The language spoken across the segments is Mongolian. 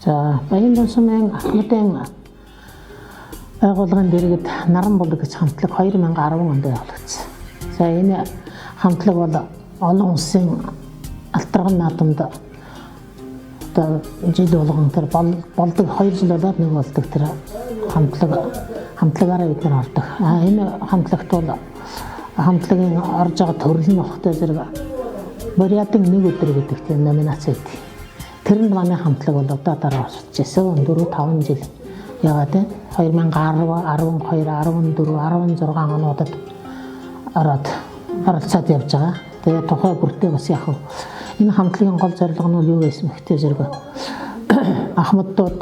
За Баян сумын Ахмадын байгууллагын дэргэд Наран болдог гэж хамтлаг 2010 онд явагдсан. За энэ хамтлаг бол олон улсын алтарган наадамд одоо жил болгон тэр болдог 2 жил болоод нэг болдог тэр хамтлагаараа бид нар ордог. Энэ хамтлагт бол хамтлагийн орж байгаа төрөл нь болохтой зэрэг Бурятын нэг өдөр гэдэг тийм номинац байдаг. Тэрэнд манай хамтлаг бол одоо дараа орж ирсэн 4-5 жил яваад байна. 2010, 12, 14, 16 онуудад ороод оролцоод явж байгаа. Тэгээ тухай бүртээ бас яг энэ хамтлагийн гол зорилго нь юу байсан бэ зэрэг Ахмадууд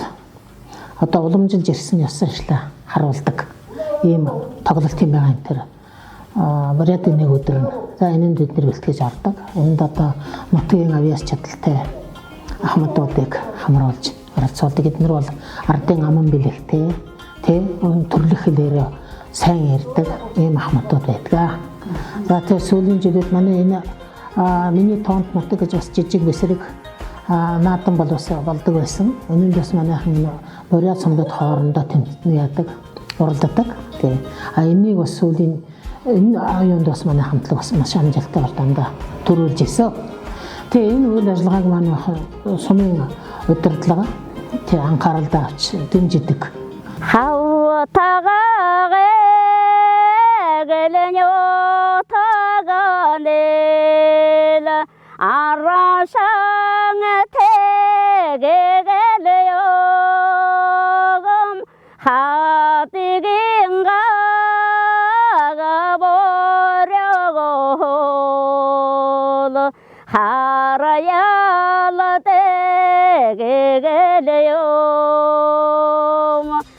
одоо уламжилж ирсэн ёс заншлаа харуулдаг ийм тоглолт юм байгаа юм тэр. Бурятын нэг өдөр нь. За энэнд бид нэр бэлтгэж ордог. Энд одоо нутгийн авиас чадaltaй Ахмадуудыг хамруулж оролцуулдаг. Эдгээр бол ардын аман бэлэгтэй, төрлөх хэлээр сайн ярьдаг ийм Ахмадууд байдаг. За тэр сүүлийн жилүүд манай энэ миний тоонд нутаг гэж бас жижиг бэсрэг наадам болдог байсан. Энэнд бас манайхан Бурят сумдад хоорондоо тэмцэн яадаг, уралддаг. Энийг бас сүүлийн энэ аюунд бас манай хамтлаг бас маш амжилттай дандаа төрүүлж ирсэн. Тэгээ энэ үйл ажиллагааг манай сумын удирдлага анхааралтай авч дэмждэг.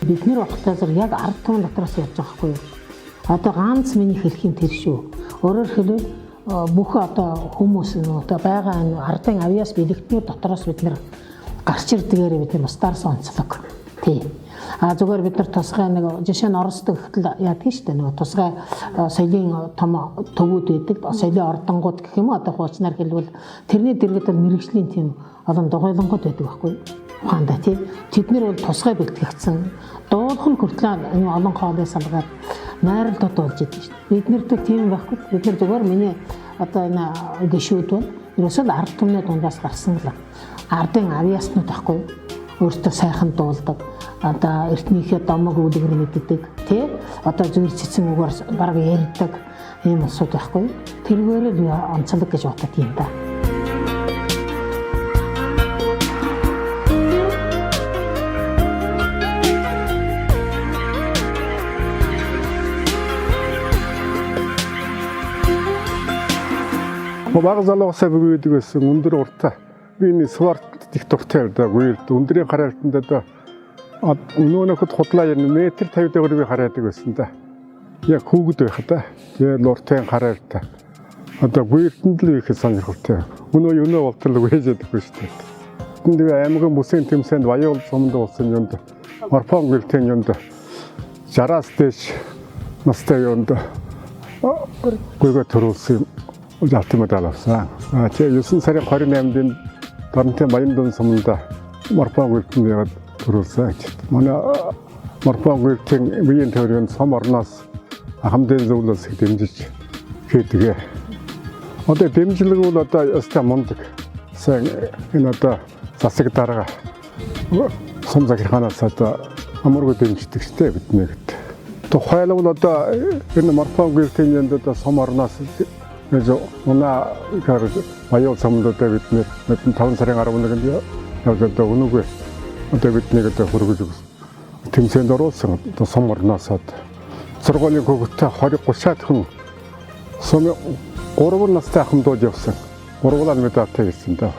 Бид нэр багтаасаар яг ард түмэн дотроос явж байгаа хгүй юу. Одоо ганц миний хэлэх юм тэр шүү. Өөрөөр хэлбэл бүх одоо хүмүүс одоо байгаа энэ ардын авиас бэлэгтнүүд дотроос бид нэр гарч ирдгээр бид нар бусдаас онцлог. Тий. Зүгээр бид нар тусгай нэг жишээ нь Оросд гэхэл яадаг шүү дээ. Нэг тусгай соёлын том төвүүд байдаг. Соёлын ордонгууд гэх юм уу одоо хуучнаар хэлбэл тэрний дэргэд мэрэгжлийн тийм олон дугуйлангууд байдаг байхгүй юу. Ухаандаа тий. Тэд нар бол тусгай бэлтгэгдсэн. Дуулах нь хүртэл энэ олон хоолой салгаад найралтууд болж идэв шүү дээ. Бид нарт тийм байхгүй. Бид нар зүгээр миний одоо энэ гişүүд бол ерөөсөө ард түмний дундаас гарсан л ардын авиаснууд байхгүй юу. Өөртөө сайхан дуулдаг. Одоо эртнийхээ домог үлгэр мэддэг тий. Одоо зүгээр цэцэн үгээр бараг ярьдаг ийм усуд байхгүй юу. Тэргээр л онцлог гэж бодод юм да. Бага залуусаа бүгд байсан өндөр уртаа биний сварт их дуртай байдаг. Өндрийн хараалтанд одоо өнөөнөхөд худлаа ярина метр 50 дэгэр би хараадаг байсан да. Яг хүүгд байх да. Тэгээ уртын хараалтай. Одоо гүйлтэнд л их сонирхолтой. Өнөө болтол үгэж яддаг шүү дээ. Тэгээ аймгийн бүсийн тэмцээнд Баян сумд болсон юмд Морфон гүйлтийн юмд 60-аас дээш настай юмд гүйгээ төрүүлсэн алтимадал авсан. Тэгээ 9 сарын 28-нд Дорнотын Баян сумд Морфон гүйлтийн яваад төрүүлсэн. Манай Морфон гүйлтийн биеийн төвийн сум орноос хамдын зөвлөлс дэмжиж хийдэг. Одоо дэмжлэг бол одоо ястаа мундаг. Сайн энэ одоо засаг дарга сум захиргаанаас одоо амаргүй дэмждэг штэ биднийгт. Тухайлбал одоо энэ Морфон гүйлтийн янд одоо сум орноос Уна Баян сумд одоо бид 5 сарын 11-нд яг одоо өнөөгөө одоо биднийг одоо хөргөж тэмцээнд оруулсан одоо сум орноос сургуулийн хөвгөттэй 20-30 хүн сум 3 настай ахмадууд явсан. 3 медальтай ирсэн даа.